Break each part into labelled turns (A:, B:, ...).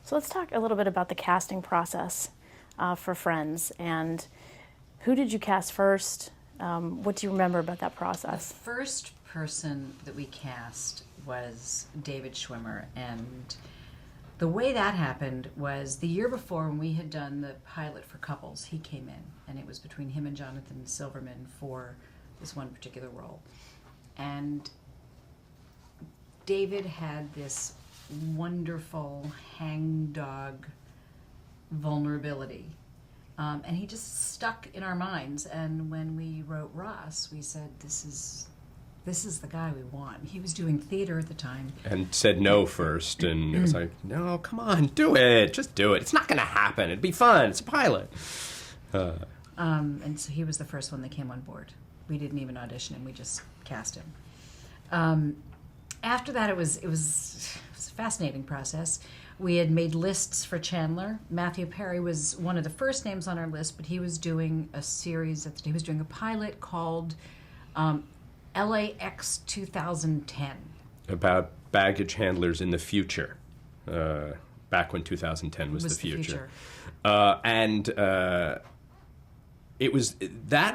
A: So let's talk a little bit about the casting process for Friends. And who did you cast first? What do you remember about that process?
B: The first person that we cast was David Schwimmer, and the way that happened was the year before when we had done the pilot for Couples, he came in, and it was between him and Jonathan Silverman for this one particular role. And David had this wonderful hangdog vulnerability. And he just stuck in our minds. And when we wrote Ross, we said, this is the guy we want. He was doing theater at the time.
C: And said no first, and it was like, no, come on, do it. Just do it. It's not going to happen. It'd be fun. It's a pilot.
B: And so he was the first one that came on board. We didn't even audition him. We just cast him. After that, it was a fascinating process. We had made lists for Chandler. Matthew Perry was one of the first names on our list, but he was doing a series. He was doing a pilot called LAX 2010.
C: About baggage handlers in the future, back when 2010 was the future. That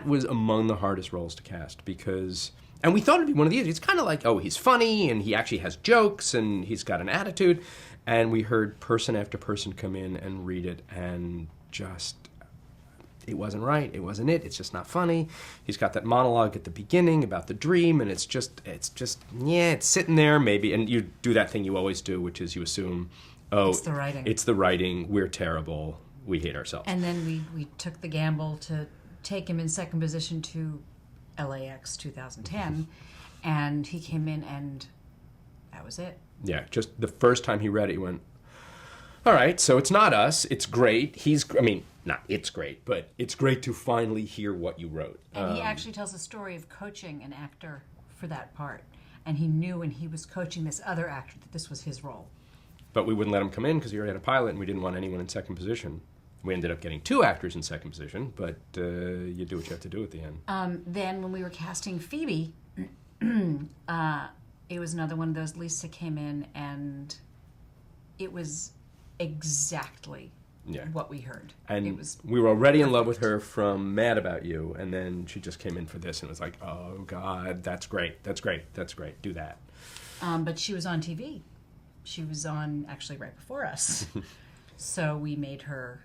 C: was among the hardest roles to cast because, and we thought it'd be one of the easiest. It's kind of like, oh, he's funny and he actually has jokes and he's got an attitude. And we heard person after person come in and read it, and just, it wasn't right. It wasn't it. It's just not funny. He's got that monologue at the beginning about the dream, and it's just, yeah, it's sitting there maybe. And you do that thing you always do, which is you assume, oh,
B: it's the writing.
C: It's the writing. We're terrible. We hate ourselves.
B: And then we took the gamble to take him in second position to LAX 2010, and he came in, and that was it.
C: Yeah, just the first time he read it, he went, all right, so it's not us. It's great. Not it's great, but it's great to finally hear what you wrote.
B: And he actually tells a story of coaching an actor for that part. And he knew when he was coaching this other actor that this was his role.
C: But we wouldn't let him come in because he already had a pilot, and we didn't want anyone in second position. We ended up getting 2 actors in second position, but you do what you have to do at the end.
B: Then when we were casting Phoebe, it was another one of those. Lisa came in, and it was exactly what we heard.
C: And we were already in love with her from Mad About You, and then she just came in for this, and it was like, oh, God, that's great, do that.
B: But she was on TV. She was on, actually, right before us. So we made her,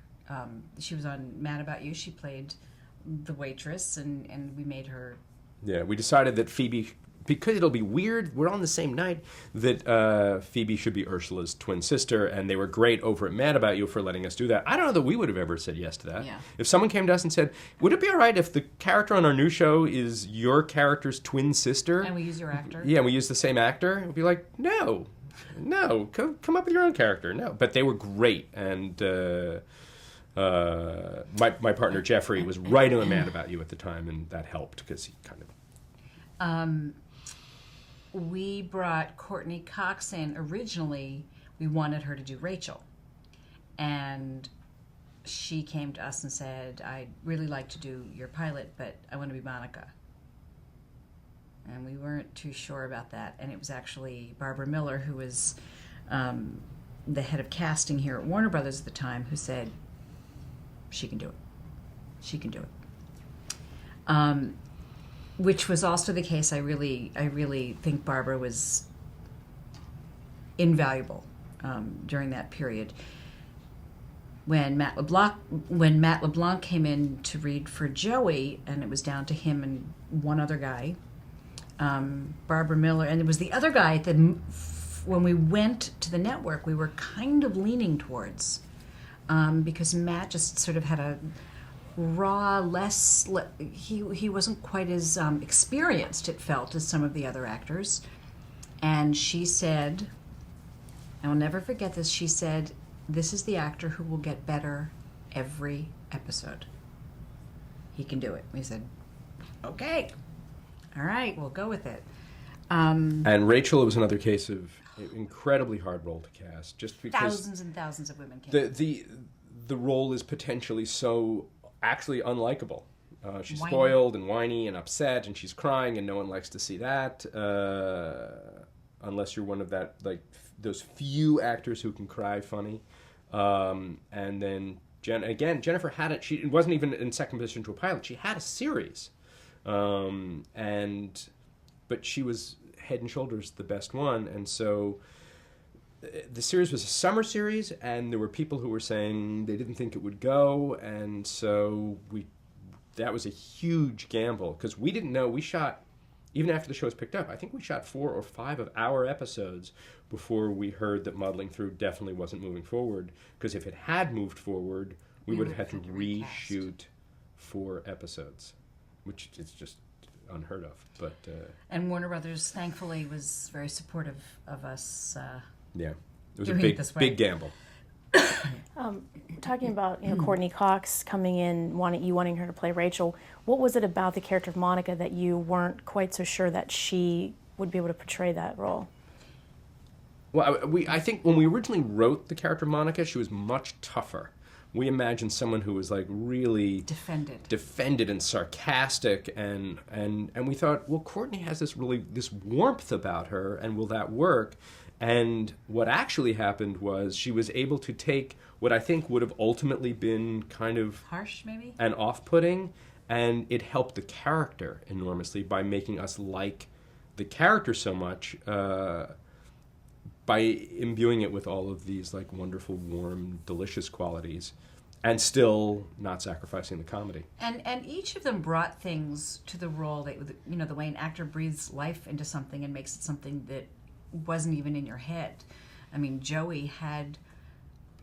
B: she was on Mad About You. She played the waitress, and we made her...
C: Yeah, we decided that Phoebe, because it'll be weird, we're on the same night, that Phoebe should be Ursula's twin sister, and they were great over at Mad About You for letting us do that. I don't know that we would have ever said yes to that.
B: Yeah.
C: If someone came to us and said, would it be all right if the character on our new show is your character's twin sister?
B: And we use your actor.
C: Yeah, we use the same actor. We'd be like, no, come up with your own character. No, but they were great, and my partner Jeffrey was writing on Mad About You at the time, and that helped because he kind of...
B: We brought Courtney Cox in. Originally, we wanted her to do Rachel. And she came to us and said, I'd really like to do your pilot, but I want to be Monica. And we weren't too sure about that. And it was actually Barbara Miller, who was the head of casting here at Warner Brothers at the time, who said, she can do it. She can do it. Which was also the case. I really think Barbara was invaluable during that period. When Matt LeBlanc came in to read for Joey, and it was down to him and one other guy, Barbara Miller, and it was the other guy that when we went to the network, we were kind of leaning towards, because Matt just sort of had a raw, he wasn't quite as experienced, it felt, as some of the other actors. And she said, I will never forget this, she said, this is the actor who will get better every episode. He can do it. We said, okay, all right, we'll go with it.
C: And Rachel was another case of an incredibly hard role to cast, just because
B: thousands and thousands of women came.
C: The role is potentially so actually unlikable. She's
B: Whiny.
C: spoiled and whiny and upset, and she's crying, and no one likes to see that, unless you're one of those few actors who can cry funny. And then Jennifer had it. It wasn't even in second position to a pilot. She had a series, but she was head and shoulders the best one. And so the series was a summer series, and there were people who were saying they didn't think it would go, and so that was a huge gamble because we didn't know. We shot, even after the show was picked up, I think we shot 4 or 5 of our episodes before we heard that Muddling Through definitely wasn't moving forward, because if it had moved forward, we would have had to reshoot 4 episodes, which is just unheard of. But
B: and Warner Brothers, thankfully, was very supportive of us.
C: Yeah, it was a
B: doing it this way.
C: big gamble.
A: Talking about Courtney Cox coming in, wanting her to play Rachel, what was it about the character of Monica that you weren't quite so sure that she would be able to portray that role?
C: Well, I think when we originally wrote the character of Monica, she was much tougher. We imagined someone who was like really defended and sarcastic, and we thought, well, Courtney has this warmth about her, and will that work? And what actually happened was she was able to take what I think would have ultimately been kind of
B: harsh, maybe,
C: and off-putting, and it helped the character enormously by making us like the character so much, by imbuing it with all of these like wonderful, warm, delicious qualities, and still not sacrificing the comedy.
B: And each of them brought things to the role that, the way an actor breathes life into something and makes it something that wasn't even in your head. I mean,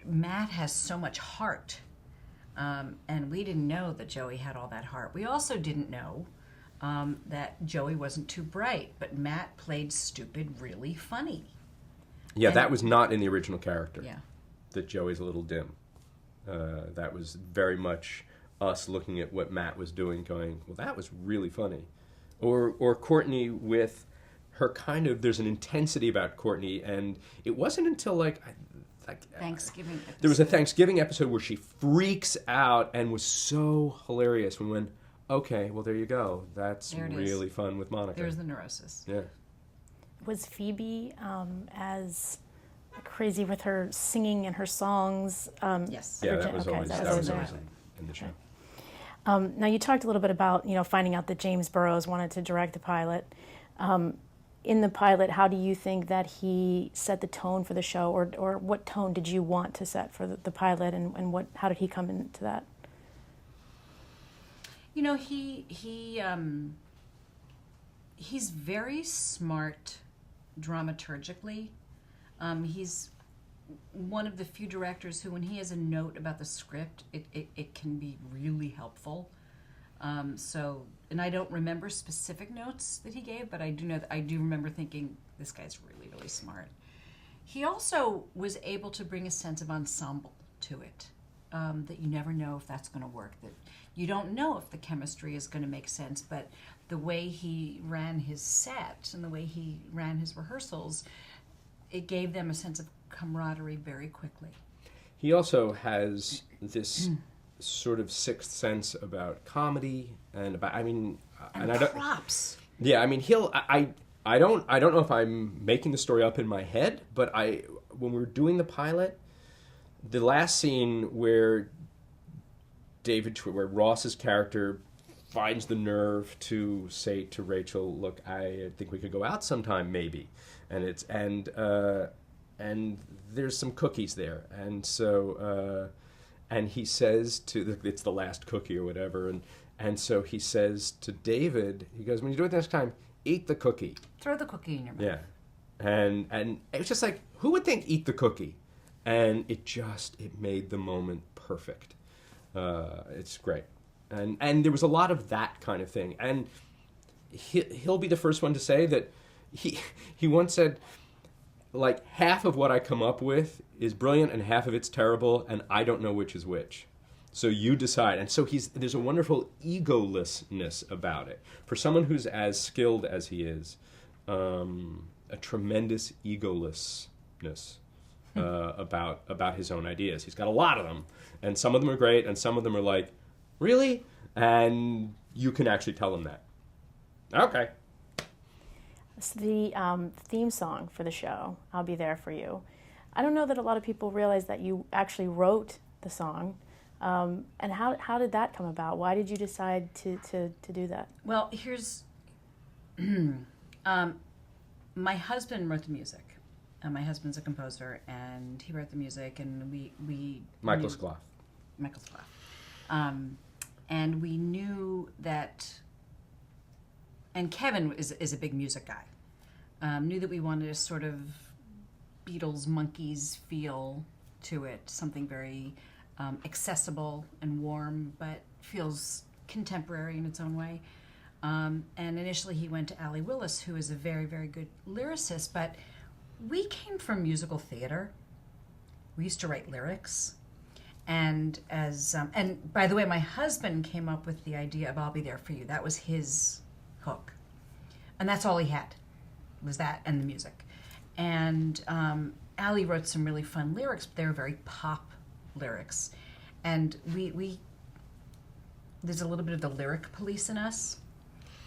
B: Matt has so much heart, and we didn't know that Joey had all that heart. We also didn't know that Joey wasn't too bright, but Matt played stupid really funny.
C: Yeah, that was not in the original character.
B: Yeah.
C: That Joey's a little dim. That was very much us looking at what Matt was doing, going, well, that was really funny. Or Courtney with her kind of, there's an intensity about Courtney, and it wasn't until like
B: Thanksgiving episode.
C: There was a Thanksgiving episode where she freaks out and was so hilarious. We went, okay, well, there you go. That's really fun with Monica.
B: There's the neurosis.
C: Yeah.
A: Was Phoebe as crazy with her singing and her songs?
B: Yes.
C: Yeah, that was always in the show.
A: Now, you talked a little bit about, finding out that James Burrows wanted to direct the pilot. In the pilot, how do you think that he set the tone for the show, or what tone did you want to set for the pilot, and how did he come into that?
B: He's very smart dramaturgically. He's one of the few directors who, when he has a note about the script, it can be really helpful. And I don't remember specific notes that he gave, but I do remember thinking, this guy's really, really smart. He also was able to bring a sense of ensemble to it, that you never know if that's going to work, that you don't know if the chemistry is going to make sense, but the way he ran his set and the way he ran his rehearsals, it gave them a sense of camaraderie very quickly.
C: He also has this sort of sixth sense about comedy and about, and
B: props.
C: Yeah, I mean, I don't know if I'm making the story up in my head, but when we were doing the pilot, the last scene where Ross's character finds the nerve to say to Rachel, "Look, I think we could go out sometime, maybe," and there's some cookies there, and so and he says it's the last cookie or whatever, and so he says to David, he goes, "When you do it next time, eat the cookie.
B: Throw the cookie in your mouth."
C: Yeah, and it was just like, who would think eat the cookie? And it made the moment perfect. It's great. And there was a lot of that kind of thing. And he'll be the first one to say that he once said, like, half of what I come up with is brilliant and half of it's terrible, and I don't know which is which. So you decide. And so there's a wonderful egolessness about it. For someone who's as skilled as he is, a tremendous egolessness about his own ideas. He's got a lot of them, and some of them are great, and some of them are like, really? And you can actually tell him that. Okay.
A: So the theme song for the show, "I'll Be There For You," I don't know that a lot of people realize that you actually wrote the song. And how did that come about? Why did you decide to do that?
B: Well, here's my husband wrote the music. My husband's a composer, and he wrote the music, and we
C: Michael
B: knew-
C: Skloff.
B: Michael Skloff. And we knew that, and Kevin is a big music guy. Knew that we wanted a sort of Beatles, Monkees feel to it, something very accessible and warm, but feels contemporary in its own way. And initially he went to Allie Willis, who is a very, very good lyricist, but we came from musical theater. We used to write lyrics. And and by the way, my husband came up with the idea of "I'll Be There for You." That was his hook, and that's all he had, was that and the music. And Allie wrote some really fun lyrics, but they were very pop lyrics, and we there's a little bit of the lyric police in us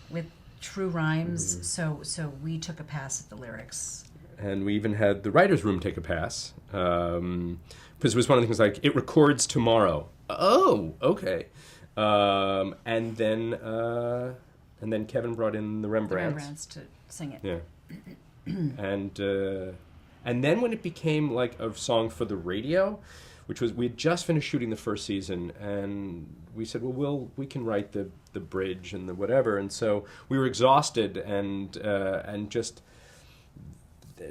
B: with true rhymes. Mm-hmm. So we took a pass at the lyrics.
C: And we even had the writer's room take a pass. Because it was one of the things like, it records tomorrow. Oh, okay. And then Kevin brought in the Rembrandts.
B: The Rembrandts to sing it.
C: Yeah. And then when it became like a song for the radio, which was, we had just finished shooting the first season, and we said, well, we can write the bridge and the whatever. And so we were exhausted and just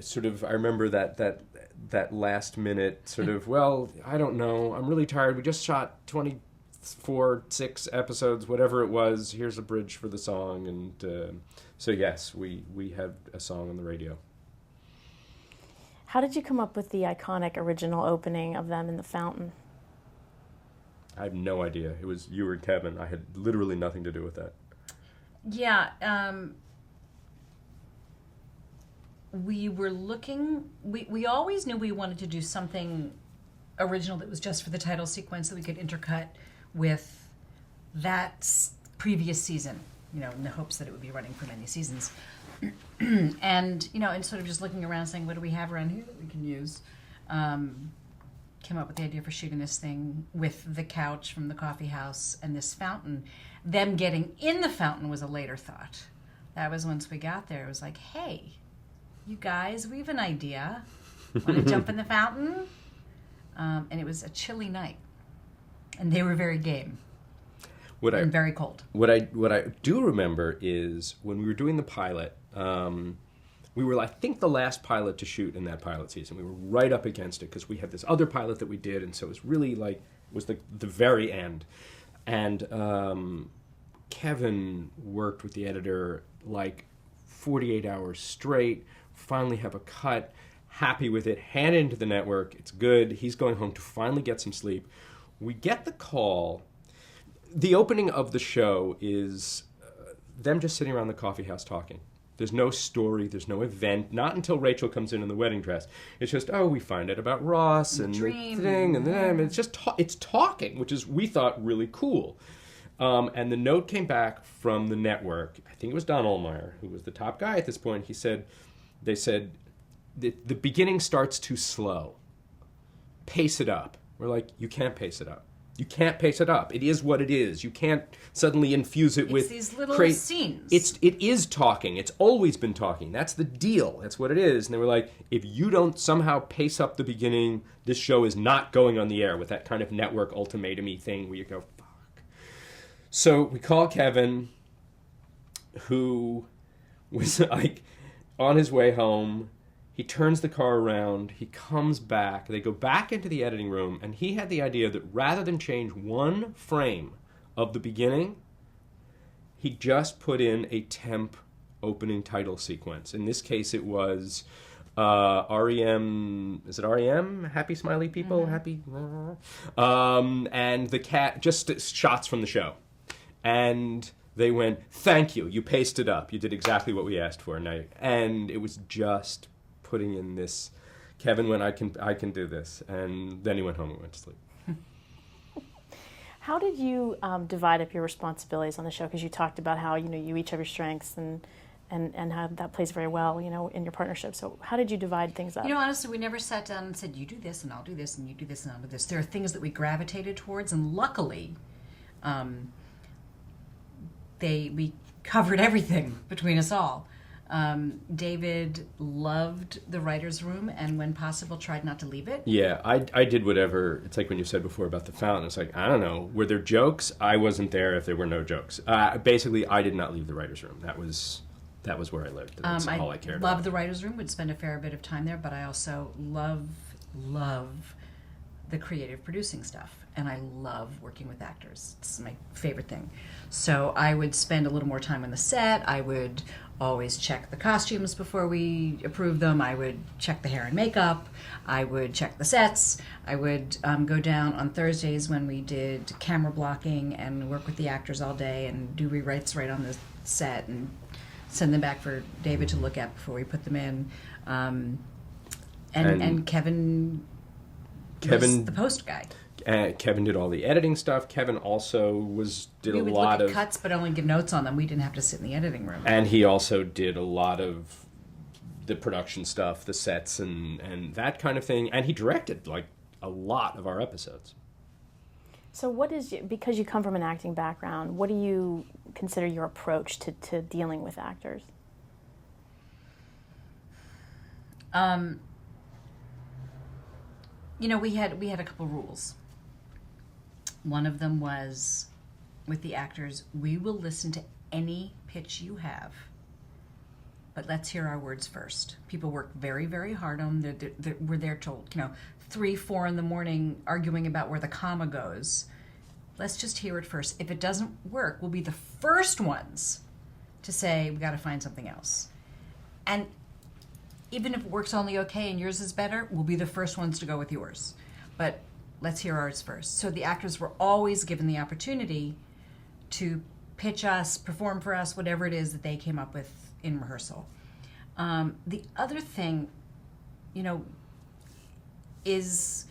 C: sort of, I remember that last minute sort of, well, I don't know, I'm really tired. We just shot 6 episodes, whatever it was. Here's a bridge for the song. And so yes, we had a song on the radio.
A: How did you come up with the iconic original opening of them in the fountain?
C: I have no idea. It was you or Kevin. I had literally nothing to do with that.
B: Yeah, we were looking, we always knew we wanted to do something original that was just for the title sequence that we could intercut with that previous season, in the hopes that it would be running for many seasons. And, and sort of just looking around saying, what do we have around here that we can use? Came up with the idea for shooting this thing with the couch from the coffee house and this fountain. Them getting in the fountain was a later thought. That was once we got there. It was like, hey, you guys, we have an idea. Want to jump in the fountain? And it was a chilly night. And they were very game. Very cold.
C: What I do remember is when we were doing the pilot, we were, I think, the last pilot to shoot in that pilot season. We were right up against it because we had this other pilot that we did, and so it was really like, it was the very end. And Kevin worked with the editor like 48 hours straight, finally have a cut, happy with it, hand it into the network, it's good, he's going home to finally get some sleep. We get the call. The opening of the show is them just sitting around the coffee house talking. There's no story, there's no event, not until Rachel comes in the wedding dress. It's just, we find out about Ross and the thing, and then it's just it's talking, which is, we thought, really cool. And the note came back from the network. I think it was Don Ohlmeyer, who was the top guy at this point. They said, the beginning starts too slow. Pace it up. We're like, you can't pace it up. You can't pace it up. It is what it is. You can't suddenly infuse it with
B: these little scenes.
C: It is talking. It's always been talking. That's the deal. That's what it is. And they were like, if you don't somehow pace up the beginning, this show is not going on the air, with that kind of network ultimatum-y thing where you go, fuck. So we call Kevin, who was like on his way home. He turns the car around, he comes back, they go back into the editing room, and he had the idea that rather than change one frame of the beginning, he just put in a temp opening title sequence. In this case, it was REM, is it REM? Happy Smiley People? Mm-hmm. Happy? And the cat, just shots from the show. And they went, thank you, you paced it up, you did exactly what we asked for. And it was just putting in this, Kevin went, I can do this, and then he went home and went to sleep.
A: How did you divide up your responsibilities on the show? Because you talked about how you each have your strengths, and and how that plays very well, in your partnership. So how did you divide things up?
B: Honestly, we never sat down and said, you do this and I'll do this and you do this and I'll do this. There are things that we gravitated towards, and luckily we covered everything between us all. David loved the writer's room, and when possible tried not to leave it.
C: Yeah, I did whatever. It's like when you said before about the fountain. It's like, I don't know, were there jokes? I wasn't there if there were no jokes. Basically, I did not leave the writer's room. That was where I lived. That's all I cared about.
B: I love the writer's room, would spend a fair bit of time there, but I also love the creative producing stuff. And I love working with actors. It's my favorite thing. So I would spend a little more time on the set. I would always check the costumes before we approved them. I would check the hair and makeup. I would check the sets. I would go down on Thursdays when we did camera blocking and work with the actors all day and do rewrites right on the set and send them back for David to look at before we put them in. And Kevin was the post guy.
C: Kevin did all the editing stuff. Kevin also did a lot of... We would look at
B: cuts but only give notes on them. We didn't have to sit in the editing room.
C: And he also did a lot of the production stuff, the sets and that kind of thing. And he directed like a lot of our episodes.
A: So because you come from an acting background, what do you consider your approach to dealing with actors?
B: We had a couple rules. One of them was, with the actors, we will listen to any pitch you have, but let's hear our words first. People work very, very hard on them. We're there till 3, 4 in the morning arguing about where the comma goes. Let's just hear it first. If it doesn't work, we'll be the first ones to say we got to find something else. And even if it works only okay and yours is better, we'll be the first ones to go with yours. But let's hear ours first. So the actors were always given the opportunity to pitch us, perform for us, whatever it is that they came up with in rehearsal. The other thing, is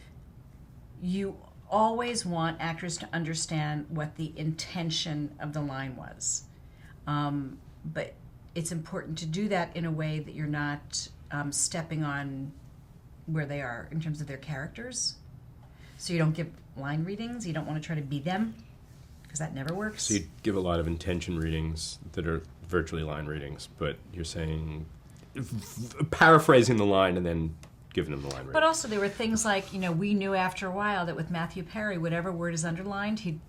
B: you always want actors to understand what the intention of the line was. But it's important to do that in a way that you're not stepping on where they are in terms of their characters. So you don't give line readings. You don't want to try to be them, because that never works.
C: So you give a lot of intention readings that are virtually line readings, but you're saying, paraphrasing the line and then giving them the line reading.
B: But also there were things like, we knew after a while that with Matthew Perry, whatever word is underlined, he'd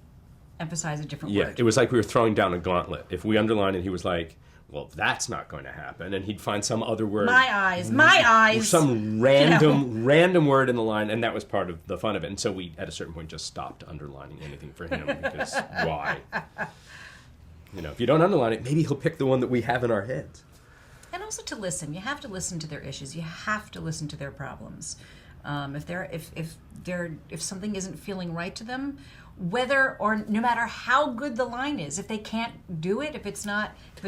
B: emphasize a different word.
C: Yeah, it was like we were throwing down a gauntlet. If we underlined it, he was like, well, that's not going to happen. And he'd find some other word.
B: My eyes.
C: Some random word in the line, and that was part of the fun of it. And so we, at a certain point, just stopped underlining anything for him, because why? If you don't underline it, maybe he'll pick the one that we have in our heads.
B: And also to listen. You have to listen to their issues. You have to listen to their problems. If something isn't feeling right to them, whether or no matter how good the line is, if they can't do it, if it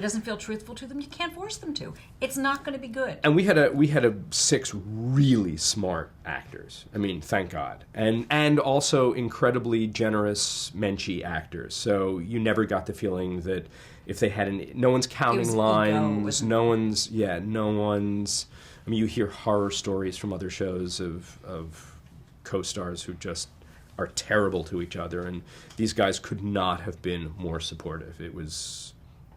B: doesn't feel truthful to them, you can't force them to. It's not going to be good.
C: And we had 6 really smart actors. I mean, thank God. And also incredibly generous Menchie actors. So you never got the feeling that if they had no one's counting lines, no one's. I mean, you hear horror stories from other shows of co-stars who just are terrible to each other, and these guys could not have been more supportive. It was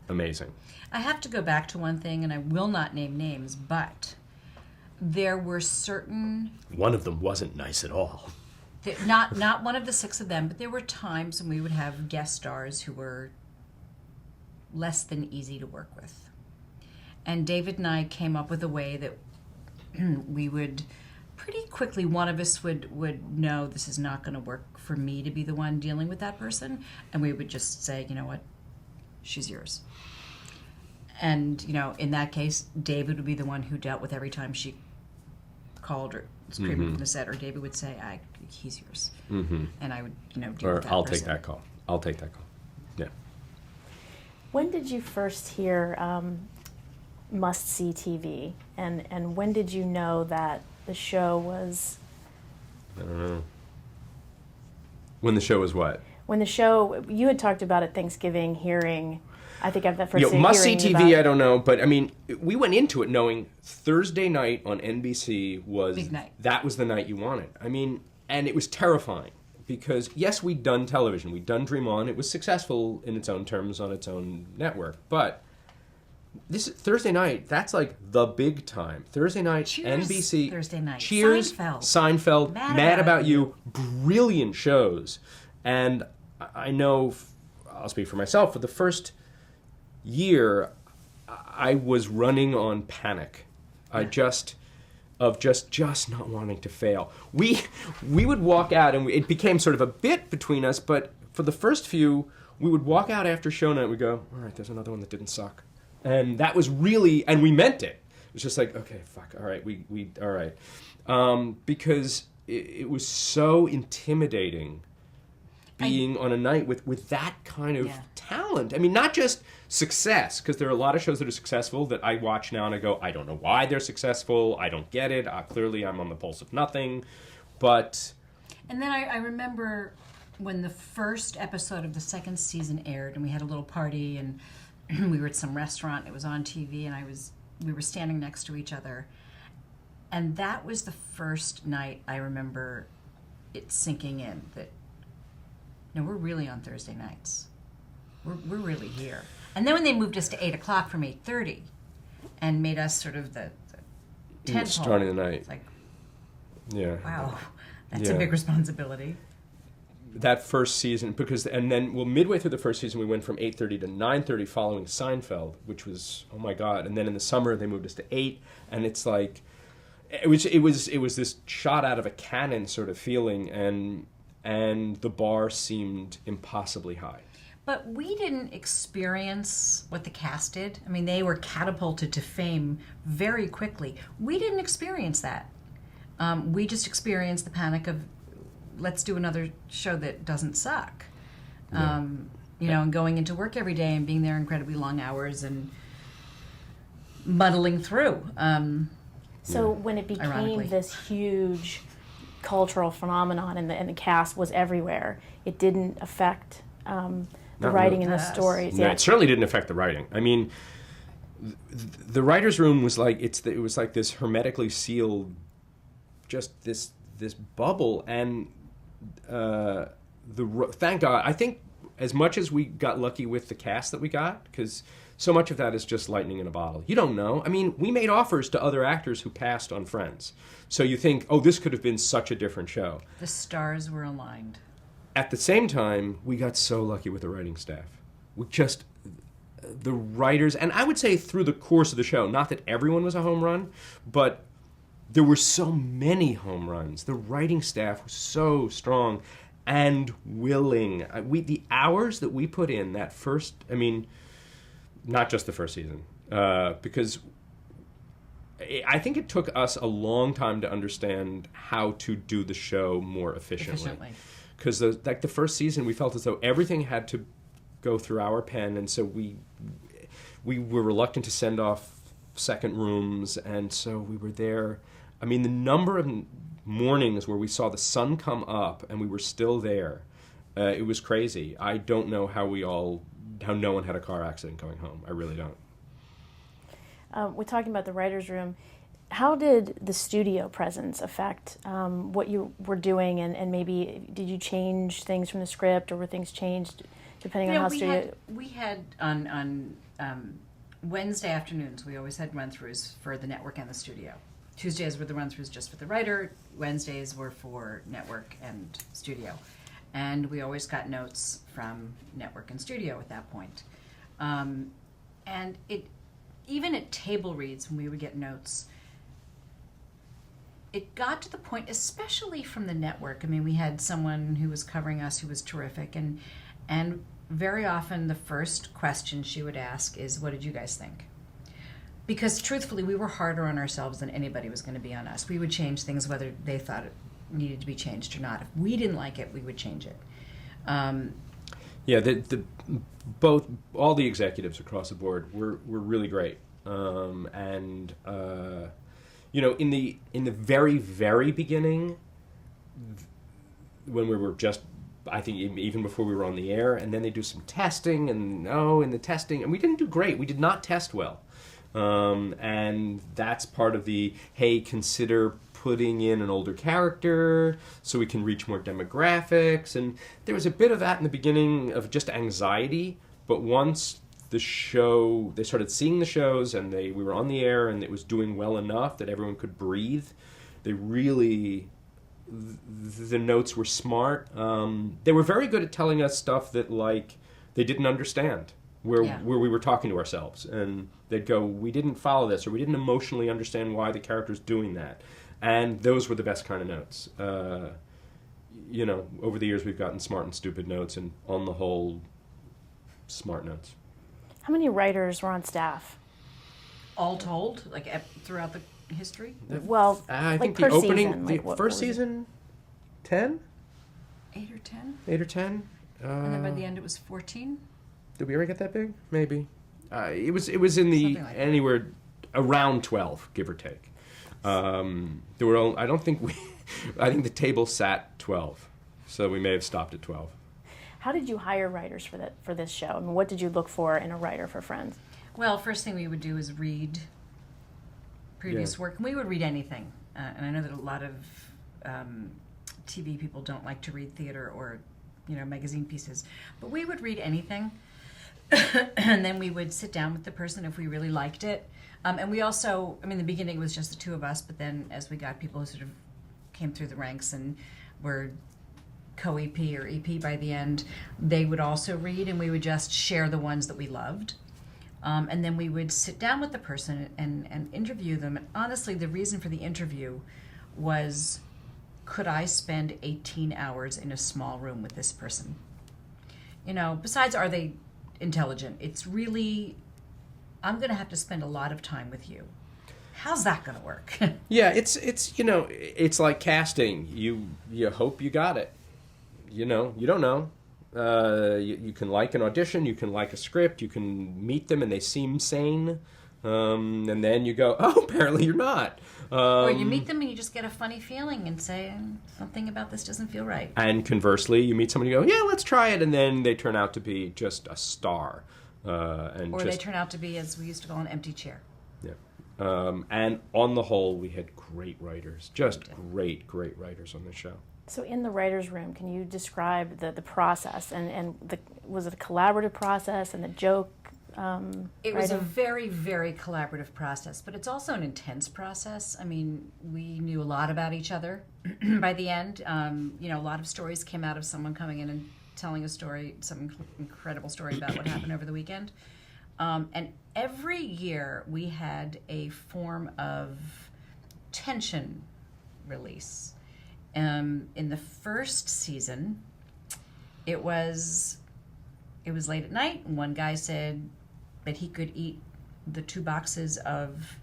C: amazing.
B: I have to go back to one thing, and I will not name names, but there were certain...
C: One of them wasn't nice at all.
B: Not one of the 6 of them, but there were times when we would have guest stars who were less than easy to work with. And David and I came up with a way that we would... pretty quickly, one of us would know this is not going to work for me to be the one dealing with that person, and we would just say, you know what, she's yours. And, in that case, David would be the one who dealt with every time she called or screamed from the set, or David would say, he's yours. Mm-hmm. And I would, deal with that
C: I'll
B: person.
C: take that call. I'll take that call. Yeah.
A: When did you first hear must-see TV, and when did you know that the show was...
C: I don't know. When the show was what?
A: When the show... You had talked about at Thanksgiving hearing I think I've first
C: must-see
A: hearing
C: TV,
A: about.
C: I don't know. But, I mean, we went into it knowing Thursday night on NBC was...
B: Big night.
C: That was the night you wanted. I mean, and it was terrifying. Because, yes, we'd done television. We'd done Dream On. It was successful in its own terms on its own network. But this Thursday night, that's like the big time. Thursday night,
B: Cheers,
C: NBC.
B: Thursday night.
C: Cheers, Seinfeld, Mad About You. Brilliant shows. And I know, I'll speak for myself, for the first year, I was running on panic. I just not wanting to fail. We would walk out, and it became sort of a bit between us, but for the first few, we would walk out after show night, we'd go, all right, there's another one that didn't suck. And that was really, and we meant it. It was just like, okay, fuck, all right, we all right. Because it was so intimidating being on a night with that kind of talent. I mean, not just success, because there are a lot of shows that are successful that I watch now and I go, I don't know why they're successful. I don't get it. Clearly, I'm on the pulse of nothing. But...
B: And then I remember when the first episode of the second season aired, and we had a little party, and we were at some restaurant. It was on TV, and we were standing next to each other. And that was the first night I remember it sinking in that, no, we're really on Thursday nights. We're really here. And then when they moved us to 8 o'clock from 8:30 and made us sort of the tent
C: starting the night.
B: It's like,
C: yeah.
B: wow, that's a big responsibility.
C: That first season, and then midway through the first season, we went from 8:30 to 9:30 following Seinfeld, which was, oh my God. And then in the summer, they moved us to 8, and it's like, it was this shot out of a cannon sort of feeling, and the bar seemed impossibly high.
B: But we didn't experience what the cast did. I mean, they were catapulted to fame very quickly. We didn't experience that. We just experienced the panic of, let's do another show that doesn't suck. And going into work every day and being there incredibly long hours and muddling through.
A: So when it became
B: Ironically.
A: this huge cultural phenomenon and the cast was everywhere, it didn't affect the writing and the stories.
C: No, it certainly didn't affect the writing. I mean, the writer's room was like, it was like this hermetically sealed, just this bubble, and thank God. I think as much as we got lucky with the cast that we got, because so much of that is just lightning in a bottle. You don't know. I mean, we made offers to other actors who passed on Friends. So you think, oh, this could have been such a different show.
B: The stars were aligned.
C: At the same time, we got so lucky with the writing staff. The writers, and I would say through the course of the show, not that everyone was a home run, but there were so many home runs. The writing staff was so strong and willing. The hours that we put in that first, I mean, not just the first season, because I think it took us a long time to understand how to do the show more efficiently. Because the first season, we felt as though everything had to go through our pen, and so we were reluctant to send off second rooms, and so we were there. I mean, the number of mornings where we saw the sun come up and we were still there, it was crazy. I don't know how no one had a car accident going home. I really don't.
A: We're talking about the writer's room. How did the studio presence affect what you were doing, and maybe did you change things from the script, or were things changed depending on how studio?
B: We had on Wednesday afternoons, we always had run-throughs for the network and the studio. Tuesdays were the run-throughs just for the writer. Wednesdays were for network and studio. And we always got notes from network and studio at that point. And even at table reads, when we would get notes, it got to the point, especially from the network. I mean, we had someone who was covering us who was terrific, and very often the first question she would ask is, what did you guys think? Because truthfully, we were harder on ourselves than anybody was going to be on us. We would change things whether they thought it needed to be changed or not. If we didn't like it, we would change it.
C: All the executives across the board were really great, in the very, very beginning, when we were just I think even before we were on the air, and then they do some testing, and in the testing, and we didn't do great. We did not test well. And that's part of the, hey, consider putting in an older character so we can reach more demographics. And there was a bit of that in the beginning of just anxiety, but once the show, they started seeing the shows and we were on the air and it was doing well enough that everyone could breathe, they really, the notes were smart. They were very good at telling us stuff that like they didn't understand. Where we were talking to ourselves, and they'd go, we didn't follow this, or we didn't emotionally understand why the character's doing that. And those were the best kind of notes. Over the years we've gotten smart and stupid notes, and on the whole, smart notes.
A: How many writers were on staff?
B: All told, like throughout the history?
A: Well,
C: I think
A: per
C: the opening,
A: season,
C: the first season, 10?
B: 8 or 10?
C: 8 or 10.
B: And then by the end it was 14?
C: Did we ever get that big? Maybe. It was in the
B: like
C: anywhere around 12, give or take. There were I think the table sat 12, so we may have stopped at 12.
A: How did you hire writers for this show? I mean, what did you look for in a writer for Friends?
B: Well, first thing we would do is read previous work, and we would read anything. And I know that a lot of TV people don't like to read theater or magazine pieces, but we would read anything. And then we would sit down with the person if we really liked it. And we also, in the beginning it was just the two of us, but then as we got people who sort of came through the ranks and were co-EP or EP by the end, they would also read, and we would just share the ones that we loved. And then we would sit down with the person and interview them. And honestly, the reason for the interview was, could I spend 18 hours in a small room with this person? Besides, are they intelligent? It's really, I'm going to have to spend a lot of time with you. How's that going to work?
C: Yeah, it's like casting. You hope you got it. You don't know. You can like an audition, you can like a script, you can meet them and they seem sane, and then you go, oh, apparently you're not.
B: Or you meet them and you just get a funny feeling and say, something about this doesn't feel right.
C: And conversely, you meet somebody and go, yeah, let's try it, and then they turn out to be just a star.
B: They turn out to be, as we used to call, an empty chair.
C: Yeah. And on the whole, we had great writers, just great writers on this show.
A: So in the writer's room, can you describe the process? Was it a collaborative process and the joke?
B: It was a very, very collaborative process, but it's also an intense process. We knew a lot about each other by the end. A lot of stories came out of someone coming in and telling a story, some incredible story about what happened over the weekend. And every year we had a form of tension release. In the first season, it was late at night, and one guy said that he could eat the 2 boxes of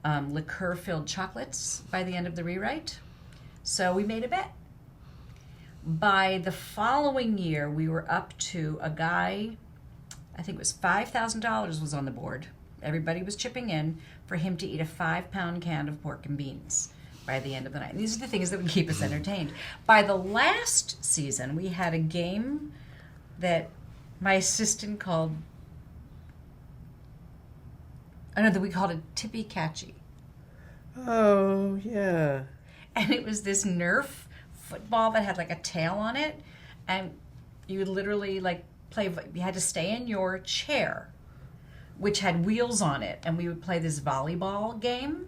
B: liqueur-filled chocolates by the end of the rewrite. So we made a bet. By the following year, we were up to a guy, I think it was $5,000 was on the board. Everybody was chipping in for him to eat a 5-pound can of pork and beans by the end of the night. And these are the things that would keep us entertained. By the last season, we had a game that my assistant called, we called it Tippy Catchy.
C: Oh, yeah.
B: And it was this Nerf football that had like a tail on it, and you would literally you had to stay in your chair, which had wheels on it, and we would play this volleyball game.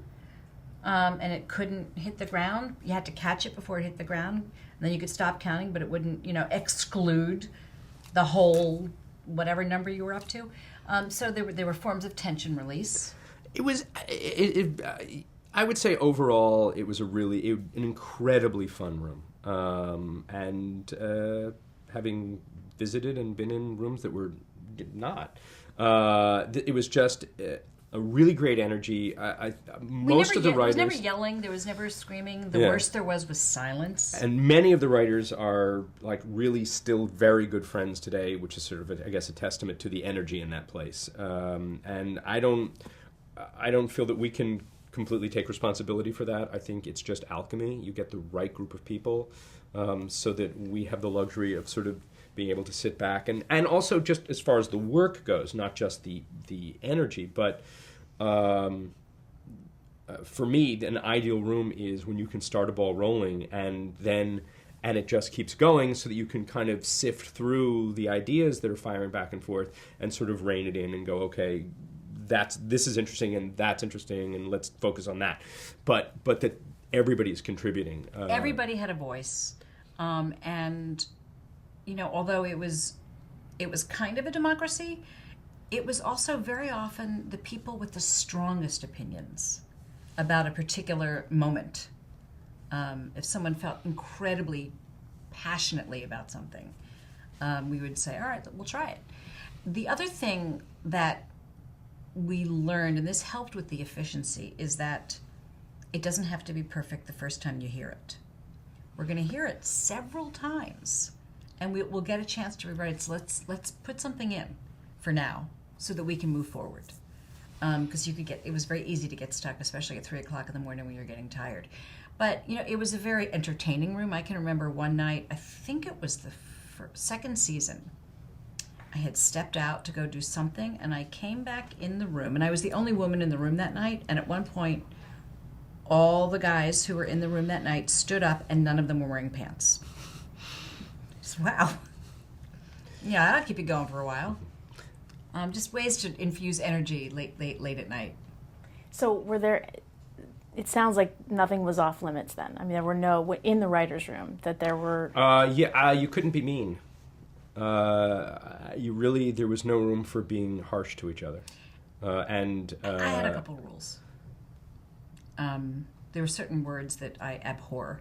B: And it couldn't hit the ground. You had to catch it before it hit the ground. And then you could stop counting, but it wouldn't, exclude the whole whatever number you were up to. So there were forms of tension release.
C: It was, I would say overall, it was an incredibly fun room. Having visited and been in rooms that were not, it was just a really great energy. Most of the writers...
B: There was never yelling. There was never screaming. The worst there was silence.
C: And many of the writers are really still very good friends today, which is sort of, I guess, a testament to the energy in that place. And I don't feel that we can completely take responsibility for that. I think it's just alchemy. You get the right group of people, so that we have the luxury of sort of being able to sit back and also just as far as the work goes, not just the energy, but for me, an ideal room is when you can start a ball rolling and it just keeps going, so that you can kind of sift through the ideas that are firing back and forth and sort of rein it in and go, okay, this is interesting and that's interesting and let's focus on that. But that everybody's contributing.
B: Everybody had a voice, and although it was kind of a democracy, it was also very often the people with the strongest opinions about a particular moment. If someone felt incredibly passionately about something, we would say, all right, we'll try it. The other thing that we learned, and this helped with the efficiency, is that it doesn't have to be perfect the first time you hear it. We're going to hear it several times, and we'll get a chance to rewrite it. So let's put something in for now so that we can move forward. Because it was very easy to get stuck, especially at 3 o'clock in the morning when you're getting tired. But, it was a very entertaining room. I can remember one night, I think it was the second season, I had stepped out to go do something, and I came back in the room, and I was the only woman in the room that night, and at one point, all the guys who were in the room that night stood up, and none of them were wearing pants. Just, wow. Yeah, that'll keep you going for a while. Just ways to infuse energy late at night.
A: So it sounds like nothing was off limits then. I mean, there were in the writer's room, that there were...
C: you couldn't be mean. There was no room for being harsh to each other. I
B: had a couple rules. There were certain words that I abhor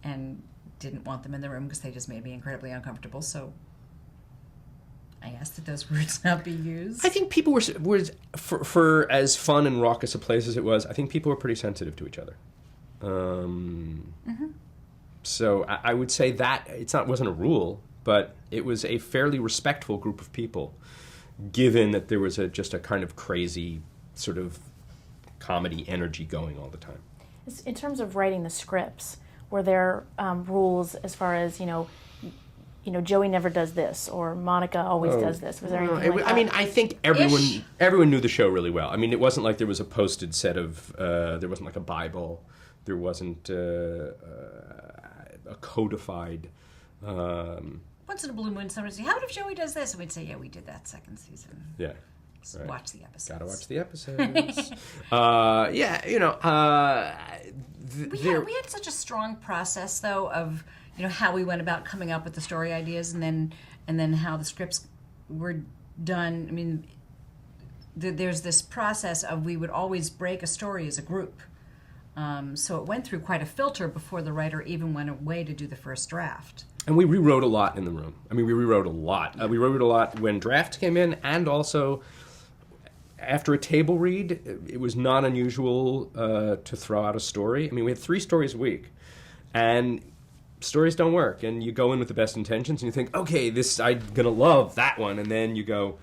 B: and didn't want them in the room because they just made me incredibly uncomfortable, so I asked that those words not be used.
C: I think people were for as fun and raucous a place as it was, I think people were pretty sensitive to each other. So I would say that wasn't a rule, but it was a fairly respectful group of people, given that there was just a kind of crazy sort of comedy energy going all the time.
A: In terms of writing the scripts, were there rules as far as, Joey never does this, or Monica always does this? Was there anything like that?
C: I mean, I think everyone knew the show really well. I mean, it wasn't like there was a posted set of, there wasn't like a Bible, there wasn't a codified...
B: Once in a blue moon, somebody would say, how about if Joey does this? And we'd say, yeah, we did that second season.
C: Yeah.
B: Right. Watch the episodes.
C: Gotta watch the episodes.
B: We had such a strong process, though, of how we went about coming up with the story ideas, and then how the scripts were done. I mean, there's this process of we would always break a story as a group, so it went through quite a filter before the writer even went away to do the first draft.
C: And we rewrote a lot in the room. I mean, we rewrote a lot. We rewrote a lot when drafts came in, and also after a table read. It was not unusual to throw out a story. I mean, we had 3 stories a week, and stories don't work. And you go in with the best intentions, and you think, okay, I'm going to love that one. And then you go,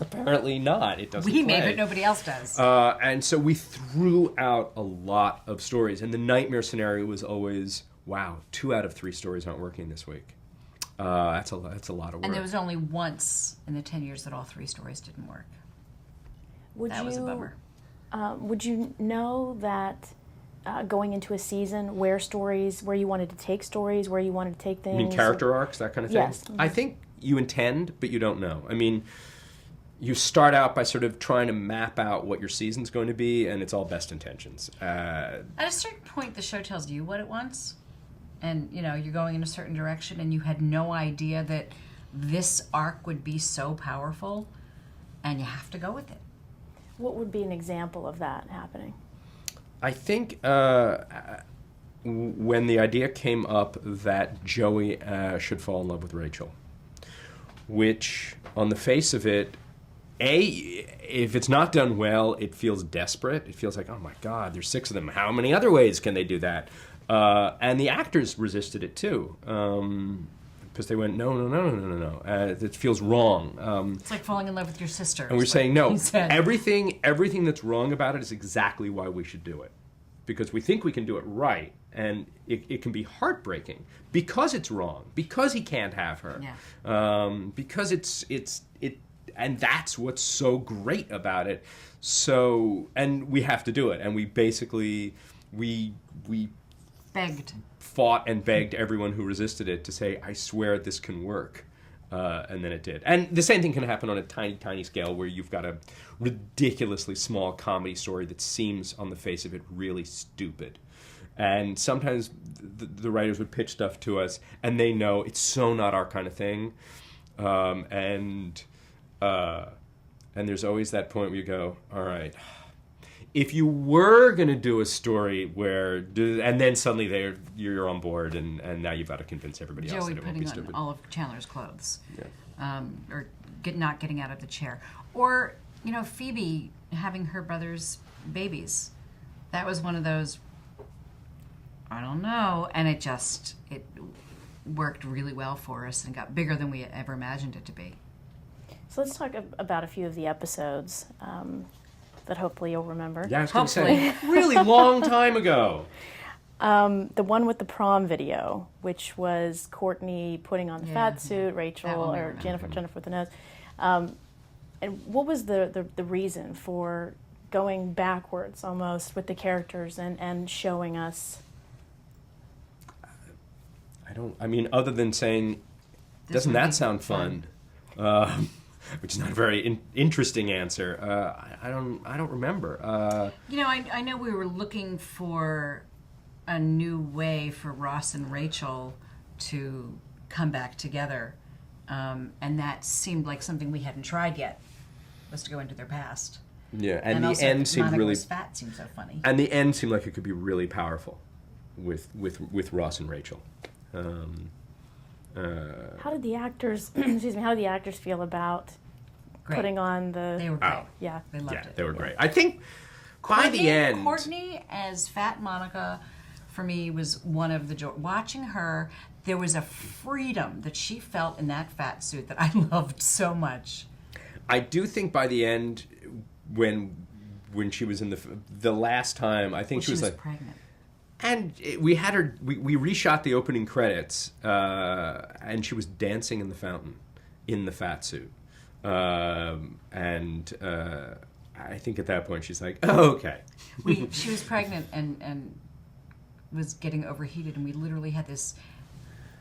C: apparently not. It doesn't
B: We
C: play.
B: may, but nobody else does.
C: And so we threw out a lot of stories. And the nightmare scenario was always... wow, 2 out of 3 stories aren't working this week. That's a lot of work.
B: And there was only once in the 10 years that all 3 stories didn't work. That was a bummer.
A: Would you know that going into a season where you wanted to take stories, where you wanted to take things?
C: You mean character arcs, that kind of thing?
A: Yes. Mm-hmm.
C: I think you intend, but you don't know. I mean, you start out by sort of trying to map out what your season's going to be, and it's all best intentions.
B: At a certain point, the show tells you what it wants. And, you're going in a certain direction, and you had no idea that this arc would be so powerful, and you have to go with it.
A: What would be an example of that happening?
C: I think when the idea came up that Joey should fall in love with Rachel, which, on the face of it, if it's not done well, it feels desperate. It feels like, oh my God, there's 6 of them. How many other ways can they do that? And the actors resisted it too. because they went, no. It feels wrong.
B: It's like falling in love with your sister.
C: And we're saying, no,
B: he said.
C: everything that's wrong about it is exactly why we should do it. Because we think we can do it right, and it can be heartbreaking because it's wrong, because he can't have her, because it, and that's what's so great about it. So, and we have to do it, and we basically we
B: begged,
C: fought and begged everyone who resisted it to say, I swear this can work. And then it did. And the same thing can happen on a tiny, tiny scale where you've got a ridiculously small comedy story that seems, on the face of it, really stupid. And sometimes the writers would pitch stuff to us, and they know it's so not our kind of thing. And there's always that point where you go, all right, if you were going to do a story where, and then suddenly you're on board, and now you've got to convince everybody else
B: Joey
C: that it won't be
B: putting on
C: stupid.
B: all of Chandler's clothes,
C: Yeah.
B: or not getting out of the chair, or Phoebe having her brother's babies. That was one of those. I don't know, and it worked really well for us and got bigger than we ever imagined it to be.
A: So let's talk about a few of the episodes that hopefully you'll remember.
C: Yeah, I was going to say, really long time ago.
A: The one with the prom video, which was Courtney putting on the fat suit, Rachel, or Jennifer with the nose. And what was the reason for going backwards almost with the characters and showing us?
C: Other than saying, doesn't that sound fun? Which is not a very interesting answer. I don't remember.
B: I know we were looking for a new way for Ross and Rachel to come back together, and that seemed like something we hadn't tried yet. Was to go into their past.
C: Yeah, and the
B: also,
C: end seemed
B: Monica
C: really
B: was fat seemed so funny.
C: And the end seemed like it could be really powerful with Ross and Rachel.
A: How did the actors? How did the actors feel about putting on the?
B: They were great.
C: Oh.
A: Yeah,
B: They loved it.
C: They were great. I think by the end,
B: Courtney as Fat Monica, for me, was one of the watching her. There was a freedom that she felt in that fat suit that I loved so much.
C: I do think by the end, when she was in the last time, I think she was like
B: pregnant.
C: And we had her. We reshot the opening credits, and she was dancing in the fountain in the fat suit. I think at that point she's like, "Oh, okay."
B: She was pregnant and was getting overheated, and we literally had this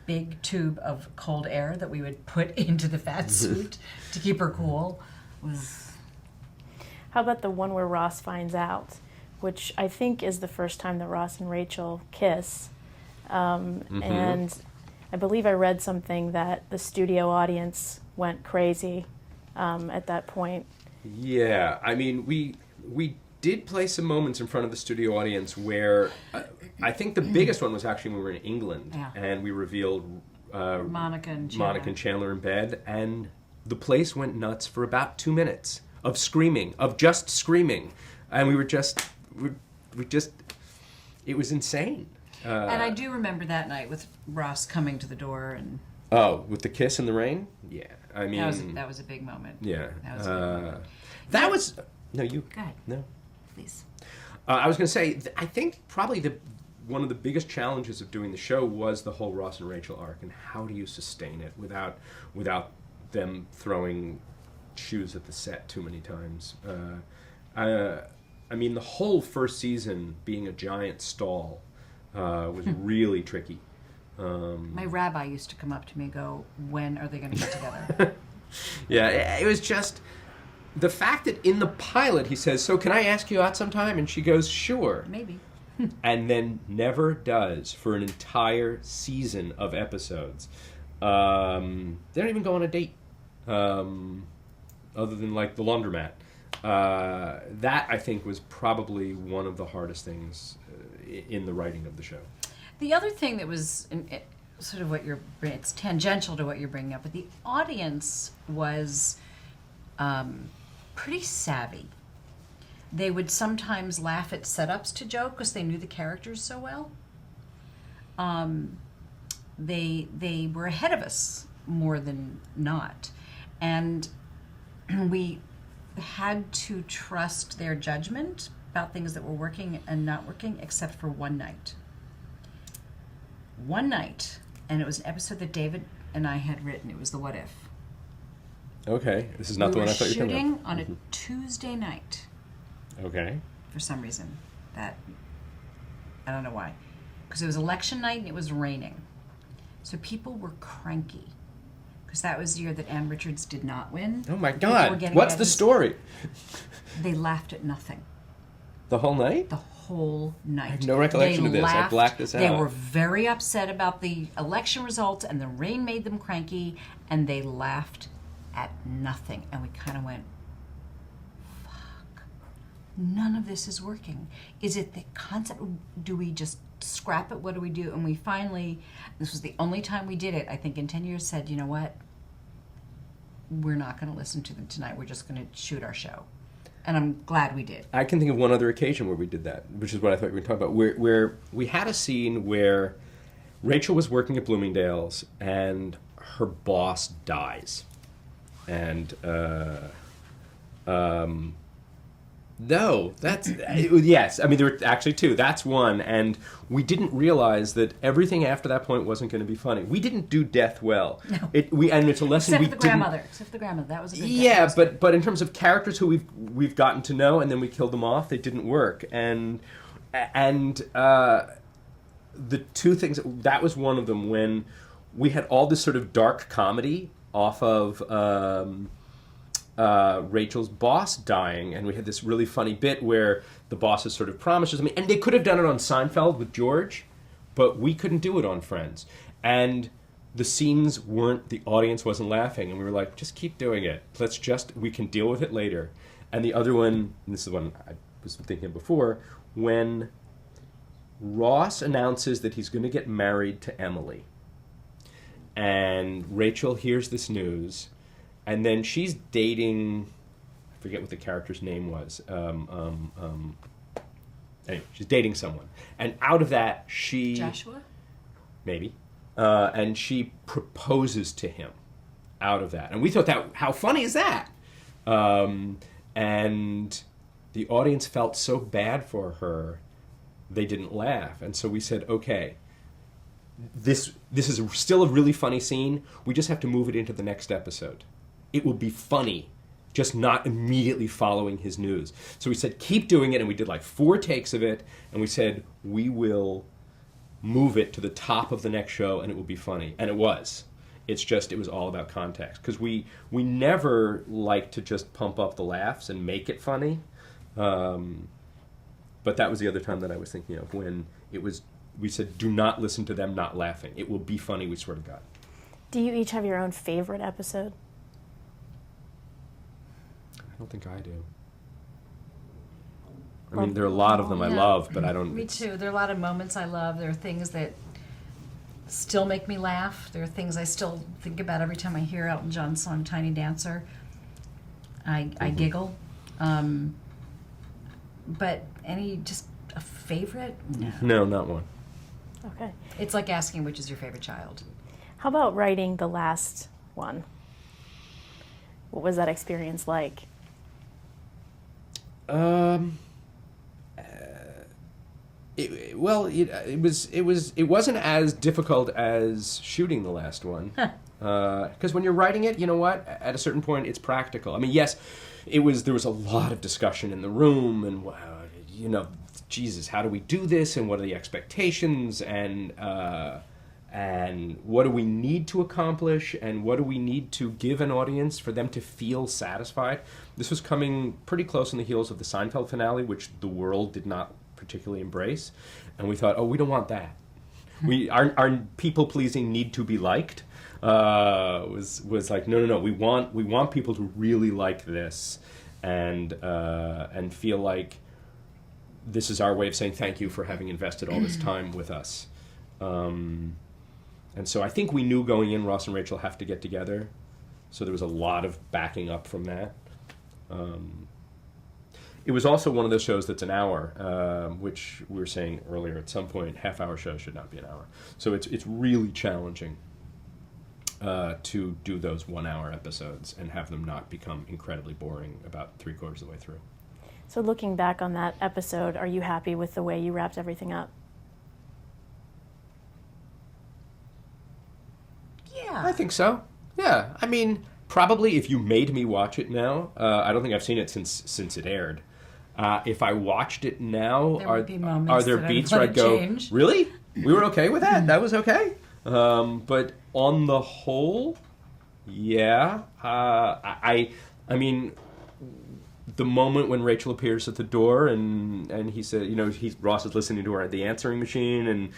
B: big tube of cold air that we would put into the fat suit to keep her cool.
A: How about the one where Ross finds out? Which I think is the first time that Ross and Rachel kiss. And I believe I read something that the studio audience went crazy at that point.
C: Yeah, I mean, we did play some moments in front of the studio audience where I think the biggest one was actually when we were in England, and we revealed
B: Monica and
C: Chandler in bed, and the place went nuts for about 2 minutes of screaming, of just screaming, and we it was insane.
B: And I do remember that night with Ross coming to the door and...
C: Oh, with the kiss in the rain? Yeah, I mean...
B: That was a big moment.
C: Yeah.
B: That was a big moment.
C: That was... No, you...
B: Go ahead.
C: No.
B: Please.
C: I was going to say, I think probably one of the biggest challenges of doing the show was the whole Ross and Rachel arc, and how do you sustain it without them throwing shoes at the set too many times. I mean, the whole first season being a giant stall was really tricky.
B: My rabbi used to come up to me and go, when are they going to get together?
C: Yeah, it was just the fact that in the pilot he says, so can I ask you out sometime? And she goes, sure.
B: Maybe.
C: And then never does for an entire season of episodes. They don't even go on a date, other than like the laundromat. That I think was probably one of the hardest things in the writing of the show.
B: The other thing that was sort of it's tangential to what you're bringing up, but the audience was pretty savvy. They would sometimes laugh at setups to joke because they knew the characters so well. they were ahead of us more than not, and we had to trust their judgment about things that were working and not working, except for one night. One night, and it was an episode that David and I had written. It was the What If.
C: Okay, this is not the one I thought you were talking about.
B: We were shooting on a Tuesday night.
C: Okay.
B: For some reason. I don't know why. Because it was election night and it was raining. So people were cranky. Because that was the year that Ann Richards did not win.
C: Oh my
B: People were
C: God!
B: getting
C: What's
B: mad.
C: the story?
B: They laughed at nothing.
C: The whole night?
B: The whole night.
C: I have no recollection of this. I blacked this out.
B: They were very upset about the election results, and the rain made them cranky, and they laughed at nothing. And we kind of went, fuck, none of this is working. Is it the concept? Do we just scrap it? What do we do? And we finally, this was the only time we did it, I think in 10 years, said, you know what? We're not going to listen to them tonight. We're just going to shoot our show. And I'm glad we did.
C: I can think of one other occasion where we did that, which is what I thought you were talking about, where we had a scene where Rachel was working at Bloomingdale's and her boss dies. And, no, that's, yes, I mean, there were actually two. That's one, and we didn't realize that everything after that point wasn't going to be funny. We didn't do death well.
B: No.
C: And it's a lesson
B: Except
C: we
B: for the
C: didn't...
B: grandmother. Except for the grandmother. That was a good
C: Yeah,
B: episode.
C: but in terms of characters who we've gotten to know and then we killed them off, they didn't work. And the two things, that was one of them, when we had all this sort of dark comedy off of Rachel's boss dying, and we had this really funny bit where the bosses sort of promises, and they could have done it on Seinfeld with George, but we couldn't do it on Friends. And the scenes the audience wasn't laughing, and we were like, just keep doing it. We can deal with it later. And the other one, and this is one I was thinking of before, when Ross announces that he's going to get married to Emily, and Rachel hears this news, and then she's dating, I forget what the character's name was. Anyway, she's dating someone. And out of that,
B: Joshua?
C: Maybe. And she proposes to him out of that. And we thought, how funny is that? And the audience felt so bad for her, they didn't laugh. And so we said, okay, this is still a really funny scene. We just have to move it into the next episode. It will be funny, just not immediately following his news. So we said, keep doing it, and we did like 4 takes of it, and we said, we will move it to the top of the next show, and it will be funny. And it was. It's just, it was all about context. Because we never like to just pump up the laughs and make it funny. But that was the other time that I was thinking of, when we said, do not listen to them not laughing. It will be funny, we swear to God.
A: Do you each have your own favorite episode?
C: I don't think I do. I mean, there are a lot of them I love, but I don't...
B: Me too. There are a lot of moments I love. There are things that still make me laugh. There are things I still think about every time I hear Elton John's song Tiny Dancer. I giggle. But just a favorite? No.
C: No, not one.
A: Okay.
B: It's like asking which is your favorite child.
A: How about writing the last one? What was that experience like?
C: It wasn't as difficult as shooting the last one, because when you're writing it, you know what? At a certain point, it's practical. I mean, yes, there was a lot of discussion in the room, and Jesus, how do we do this, and what are the expectations, and what do we need to accomplish, and what do we need to give an audience for them to feel satisfied? This was coming pretty close on the heels of the Seinfeld finale, which the world did not particularly embrace, and we thought, we don't want that. Our people-pleasing need to be liked was like, no. We want people to really like this, and feel like this is our way of saying thank you for having invested all this time with us. And so I think we knew going in, Ross and Rachel have to get together. So there was a lot of backing up from that. it was also one of those shows that's an hour, which we were saying earlier. At some point, half-hour shows should not be an hour. So it's really challenging to do those 1-hour episodes and have them not become incredibly boring about 3/4 of the way through.
A: So looking back on that episode, are you happy with the way you wrapped everything up?
B: Yeah.
C: I think so. Yeah. I mean, probably if you made me watch it now, I don't think I've seen it since it aired. If I watched it now,
B: There would be moments
C: are there
B: that I'd
C: beats
B: wanna
C: where I'd go,
B: change.
C: really? We were okay with that? That was okay? But on the whole, yeah. I mean, the moment when Rachel appears at the door and he said, Ross is listening to her at the answering machine and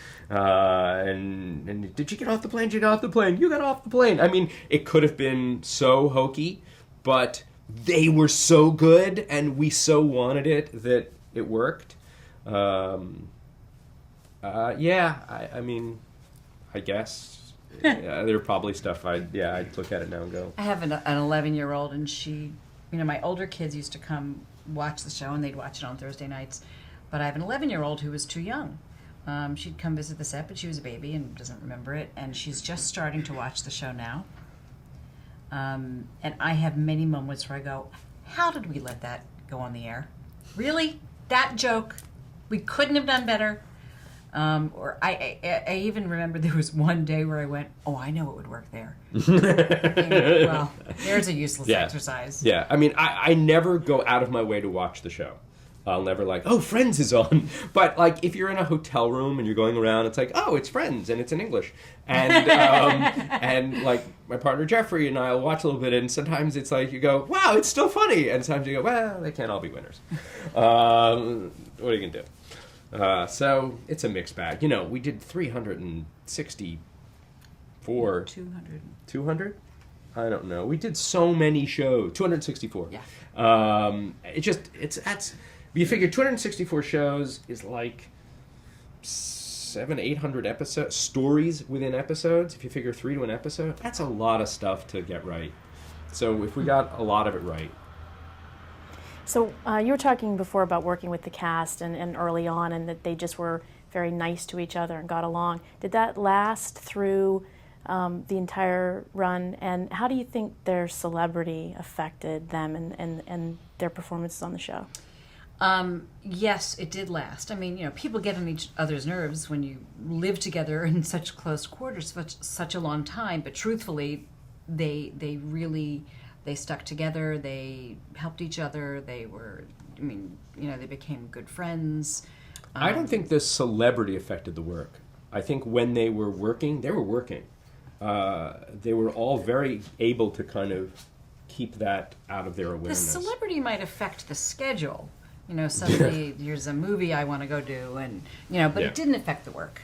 C: did you get off the plane? Did you get off the plane? You got off the plane. I mean, it could have been so hokey, but they were so good and we so wanted it that it worked. I mean, I guess there are probably stuff I'd look at it now and go.
B: I have an 11-year-old, and she, my older kids used to come watch the show, and they'd watch it on Thursday nights. But I have an 11-year-old who was too young. She'd come visit the set, but she was a baby and doesn't remember it, and she's just starting to watch the show now. And I have many moments where I go, how did we let that go on the air? Really? That joke? We couldn't have done better? Or I even remember there was one day where I went, oh, I know it would work there. Well, there's a useless exercise.
C: Yeah, I mean, I never go out of my way to watch the show. I'll never Friends is on. But if you're in a hotel room and you're going around, it's oh, it's Friends and it's in English. And and my partner Jeffrey and I'll watch a little bit, and sometimes it's you go, wow, it's still funny, and sometimes you go, well, they can't all be winners. What are you gonna do? So it's a mixed bag. We did 364. 200? I don't know. We did so many shows. 264.
B: Yeah.
C: You figure 264 shows is 700-800 episodes, stories within episodes. If you figure 3 to an episode, that's a lot of stuff to get right. So if we got a lot of it right.
A: So you were talking before about working with the cast and early on, and that they just were very nice to each other and got along. Did that last through the entire run? And how do you think their celebrity affected them and their performances on the show?
B: Yes, it did last. I mean, people get on each other's nerves when you live together in such close quarters for such a long time. But truthfully, they stuck together. They helped each other. They were, they became good friends.
C: I don't think the celebrity affected the work. I think when they were working, they were working. They were all very able to kind of keep that out of their awareness.
B: The celebrity might affect the schedule. Suddenly there's a movie I want to go do, and but it didn't affect the work.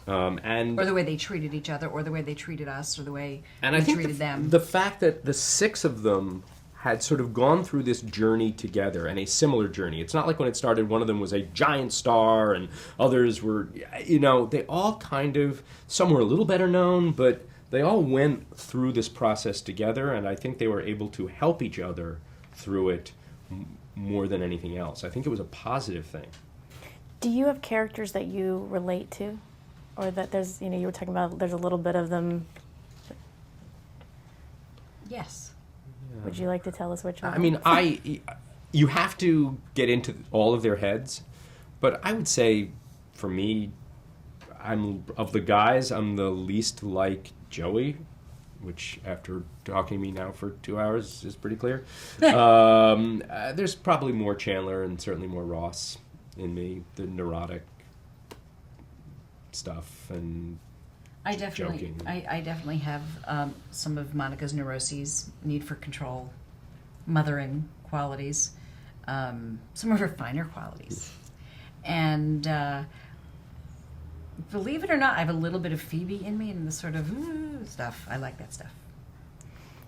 B: Or the way they treated each other, or the way they treated us, or the way we treated them.
C: The fact that the 6 of them had sort of gone through this journey together, and a similar journey. It's not like when it started, one of them was a giant star, and others were, they all kind of, some were a little better known, but they all went through this process together, and I think they were able to help each other through it more than anything else. I think it was a positive thing.
A: Do you have characters that you relate to? Or that there's, you were talking about there's a little bit of them.
B: Yes.
C: Yeah.
A: Would you like to tell us which one?
C: I mean, you have to get into all of their heads, but I would say, for me, of the guys, I'm the least like Joey, which after talking to me now for 2 hours is pretty clear. There's probably more Chandler and certainly more Ross in me, the neurotic stuff and joking.
B: I definitely have some of Monica's neuroses, need for control, mothering qualities, some of her finer qualities. And believe it or not, I have a little bit of Phoebe in me and the sort of stuff. I like that stuff.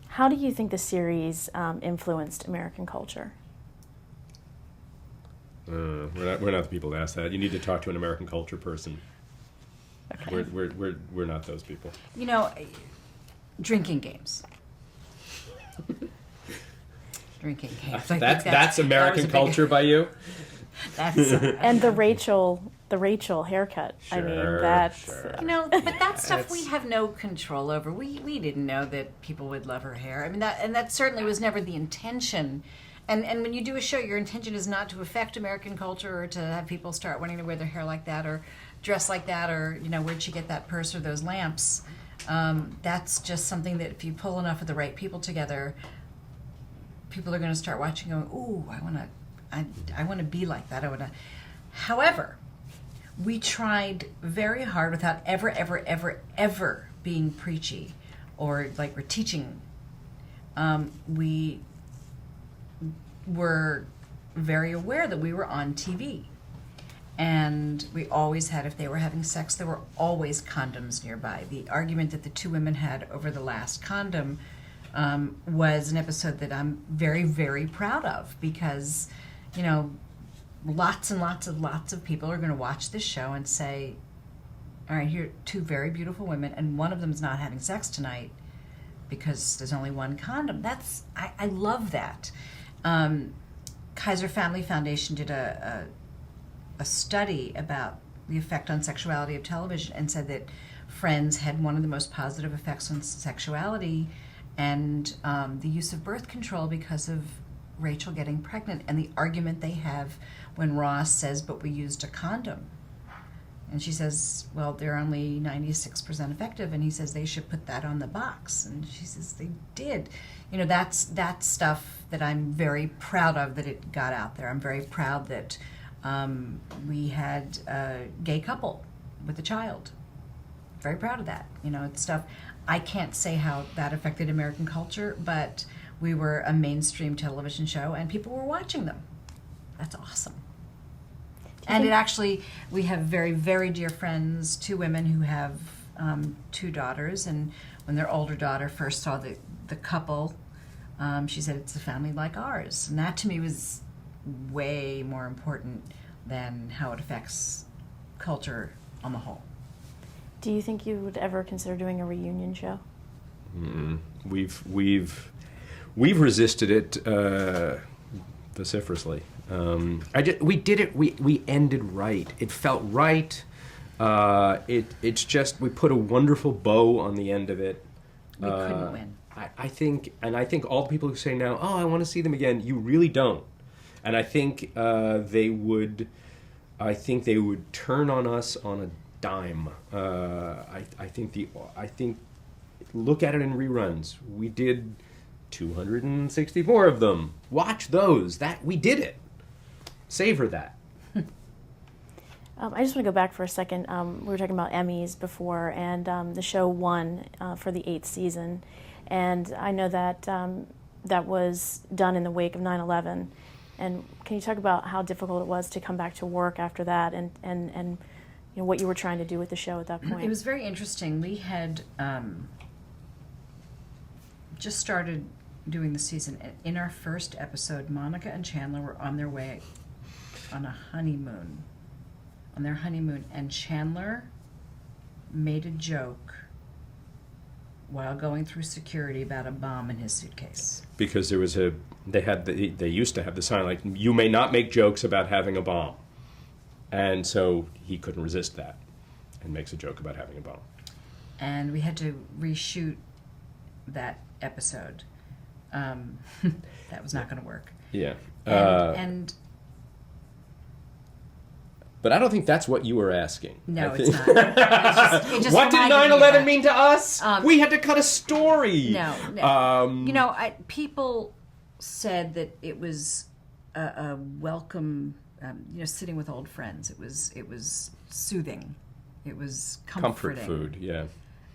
A: How do you think the series influenced American culture?
C: We're not the people to ask that. You need to talk to an American culture person. Okay. We're not those people.
B: Drinking games. drinking games. I think
C: That's American culture by you.
B: That's
A: And the Rachel haircut. I mean, that's
B: but that stuff we have no control over. We didn't know that people would love her hair. I mean, that certainly was never the intention. And when you do a show, your intention is not to affect American culture or to have people start wanting to wear their hair like that or dress like that or, where'd she get that purse or those lamps. That's just something that if you pull enough of the right people together, people are going to start watching going, ooh, I want to be like that. However, we tried very hard without ever being preachy or like we're teaching. We were very aware that we were on TV. And we always had, if they were having sex, there were always condoms nearby. The argument that the two women had over the last condom was an episode that I'm very, very proud of because, lots and lots of people are going to watch this show and say, all right, here are two very beautiful women, and one of them's not having sex tonight because there's only one condom. I love that. Kaiser Family Foundation did a study about the effect on sexuality of television and said that Friends had one of the most positive effects on sexuality and the use of birth control because of Rachel getting pregnant and the argument they have when Ross says, but we used a condom. And she says, well, they're only 96% effective. And he says they should put that on the box. And she says they did. That's stuff that I'm very proud of that it got out there. I'm very proud that we had a gay couple with a child. Very proud of that. It's stuff. I can't say how that affected American culture, but we were a mainstream television show and people were watching them. That's awesome. And we have very, very dear friends, two women who have two daughters, and when their older daughter first saw the couple, she said, it's a family like ours. And that to me was way more important than how it affects culture on the whole.
A: Do you think you would ever consider doing a reunion show?
C: We've resisted it vociferously. We did it. We ended right. It felt right. It's just we put a wonderful bow on the end of it.
B: We couldn't win.
C: I think all the people who say now, oh, I want to see them again, you really don't. And I think they would turn on us on a dime. I think look at it in reruns. We did 264 of them. Watch those. We did it. Savor that.
A: I just want to go back for a second. We were talking about Emmys before, and the show won for the 8th season. And I know that that was done in the wake of 9/11. And can you talk about how difficult it was to come back to work after that, and what you were trying to do with the show at that point?
B: It was very interesting. We had just started doing the season. In our first episode, Monica and Chandler were on their way on a honeymoon. On their honeymoon, and Chandler made a joke while going through security about a bomb in his suitcase.
C: Because there was they used to have the sign like, you may not make jokes about having a bomb. And so he couldn't resist that and makes a joke about having a bomb.
B: And we had to reshoot that episode. That was not going to work.
C: Yeah.
B: And
C: but I don't think that's what you were asking.
B: No, it's not. It just
C: what did 9/11 mean to us? We had to cut a story.
B: No. People said that it was a welcome, sitting with old friends. It was soothing. It was comforting.
C: Comfort food, yeah.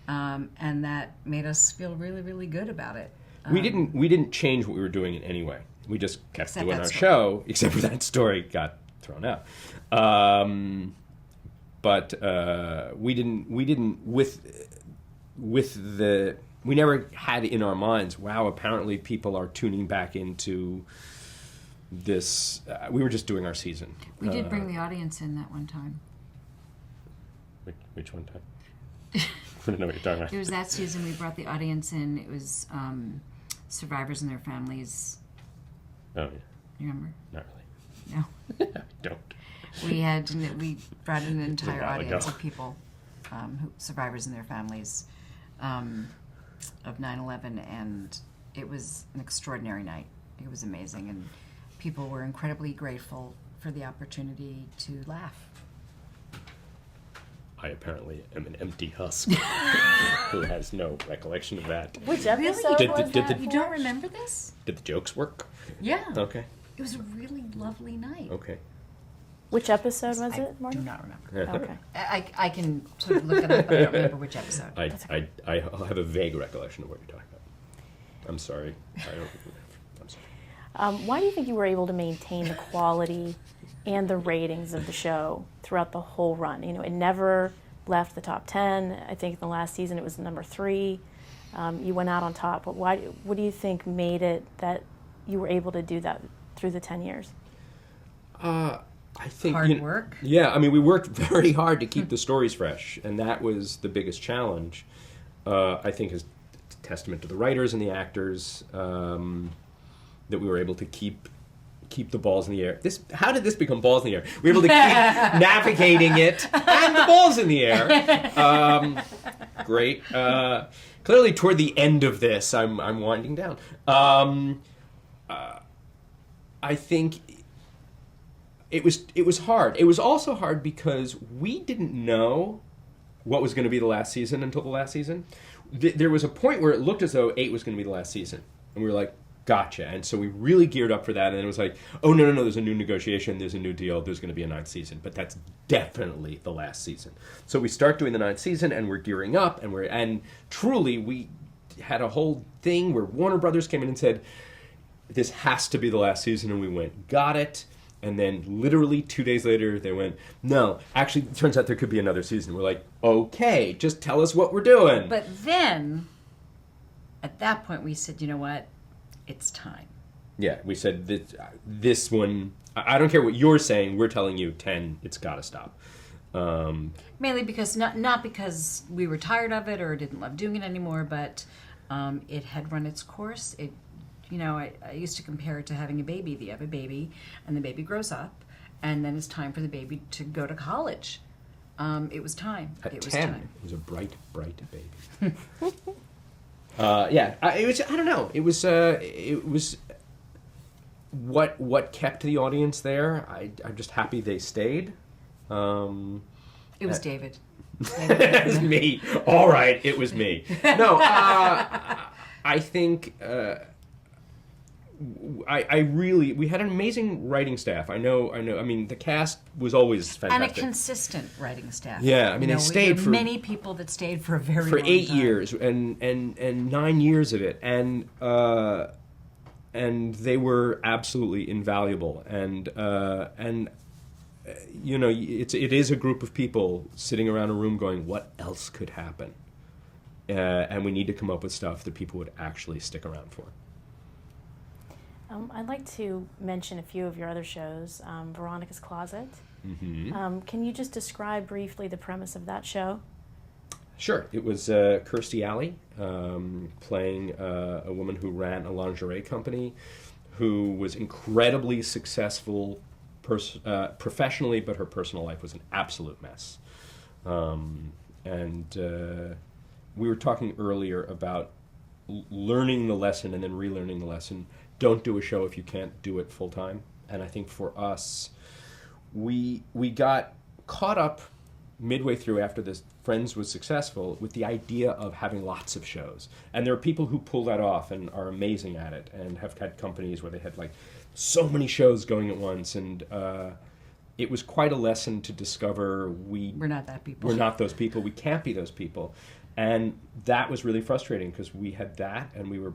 B: And that made us feel really, really good about it.
C: We didn't change what we were doing in any way. We just kept doing our show, except for that story got thrown out. But we never had in our minds, wow, apparently people are tuning back into this. We were just doing our season.
B: We did bring the audience in that one time.
C: Which one time? I don't know what you're talking about.
B: It was that season we brought the audience in. It was survivors and their families
C: Oh, yeah.
B: You remember?
C: Not really.
B: No.
C: I don't.
B: We brought in an entire
C: while
B: audience
C: ago.
B: of people, survivors and their families, of 9/11, and it was an extraordinary night. It was amazing, and people were incredibly grateful for the opportunity to laugh.
C: I apparently am an empty husk who has no recollection of that.
A: Which episode
C: Did-
A: was
C: did
A: that?
C: the-
B: You don't remember this?
C: Did the jokes work?
B: Yeah.
C: Okay.
B: It was a really lovely night.
C: Okay.
A: Which episode was
B: I
A: it, Marta?
B: do not remember.
A: Okay.
B: I can sort of look it up, but I don't remember which episode.
C: I have a vague recollection of what you're talking about. I'm sorry. I'm sorry.
A: Why do you think you were able to maintain the quality and the ratings of the show throughout the whole run? You know, it never left the top 10. I think in the last season it was number 3. You went out on top. But why? What do you think made it that you were able to do that through the 10 years?
C: I think
B: Hard work?
C: Yeah, I mean, we worked very hard to keep the stories fresh, and that was the biggest challenge. I think is a testament to the writers and the actors that we were able to keep the balls in the air. How did this become balls in the air? We were able to keep navigating it and the balls in the air. Great. Clearly, toward the end of this, I'm winding down. I think it was hard. It was also hard because we didn't know what was going to be the last season until the last season. There was a point where it looked as though 8 was going to be the last season, and we were like, gotcha. And so we really geared up for that, and then it was like, oh, no, there's a new negotiation, there's a new deal, there's going to be a 9th season, but that's definitely the last season. So we start doing the 9th season, and we're gearing up, and truly we had a whole thing where Warner Brothers came in and said, this has to be the last season, and we went, got it. And then literally 2 days later, they went, no, actually, it turns out there could be another season. We're like, okay, just tell us what we're doing.
B: But then, at that point, we said, you know what? It's time.
C: Yeah, we said this one, I don't care what you're saying, we're telling you 10, it's got to stop.
B: Mainly because, not because we were tired of it or didn't love doing it anymore, but it had run its course. I used to compare it to having a baby. You have a baby, and the baby grows up, and then it's time for the baby to go to college. It was time.
C: At
B: it
C: 10,
B: was time.
C: it was a bright, bright baby. It was. I don't know. It was what kept the audience there. I'm just happy they stayed.
B: It was David.
C: It was me. All right, it was me. No, I think. We had an amazing writing staff. I know. I mean, the cast was always fantastic.
B: And a consistent writing staff.
C: Yeah, I mean, they stayed for
B: many people that stayed for a very long
C: 8
B: time.
C: years and 9 years of it, and they were absolutely invaluable. And it is a group of people sitting around a room going, what else could happen? And we need to come up with stuff that people would actually stick around for.
A: I'd like to mention a few of your other shows. Veronica's Closet. Mm-hmm. Can you just describe briefly the premise of that show?
C: Sure. It was Kirstie Alley playing a woman who ran a lingerie company who was incredibly successful professionally, but her personal life was an absolute mess. We were talking earlier about learning the lesson and then relearning the lesson. Don't do a show if you can't do it full time. And I think for us, we got caught up midway through after this Friends was successful with the idea of having lots of shows. And there are people who pull that off and are amazing at it and have had companies where they had like so many shows going at once. And it was quite a lesson to discover we're
B: not that people.
C: We're not those people. We can't be those people. And that was really frustrating because we had that and we were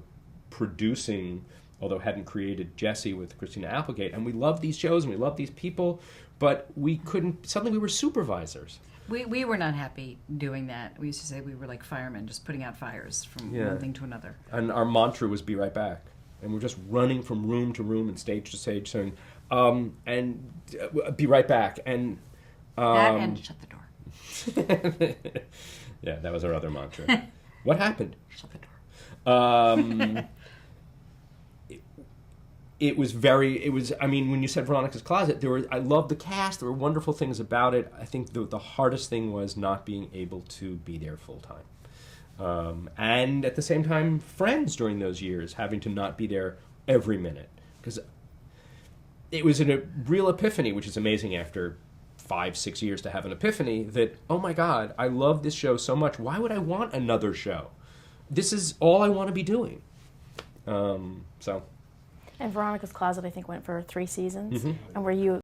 C: producing, although hadn't created Jessie with Christina Applegate, and we loved these shows and we loved these people, but we couldn't, suddenly we were supervisors.
B: We were not happy doing that. We used to say we were like firemen, just putting out fires from one thing to another.
C: And our mantra was be right back. And we're just running from room to room and stage to stage saying, be right back. And
B: that and shut the door.
C: Yeah, that was our other mantra. What happened?
B: Shut the door.
C: it was, I mean, when you said Veronica's Closet, I loved the cast. There were wonderful things about it. I think the hardest thing was not being able to be there full time. And at the same time, Friends during those years, having to not be there every minute. Because it was a real epiphany, which is amazing after 5-6 years to have an epiphany, that, oh my God, I love this show so much. Why would I want another show? This is all I want to be doing. So...
A: And Veronica's Closet, I think, went for 3 seasons.
C: Mm-hmm.
A: And were you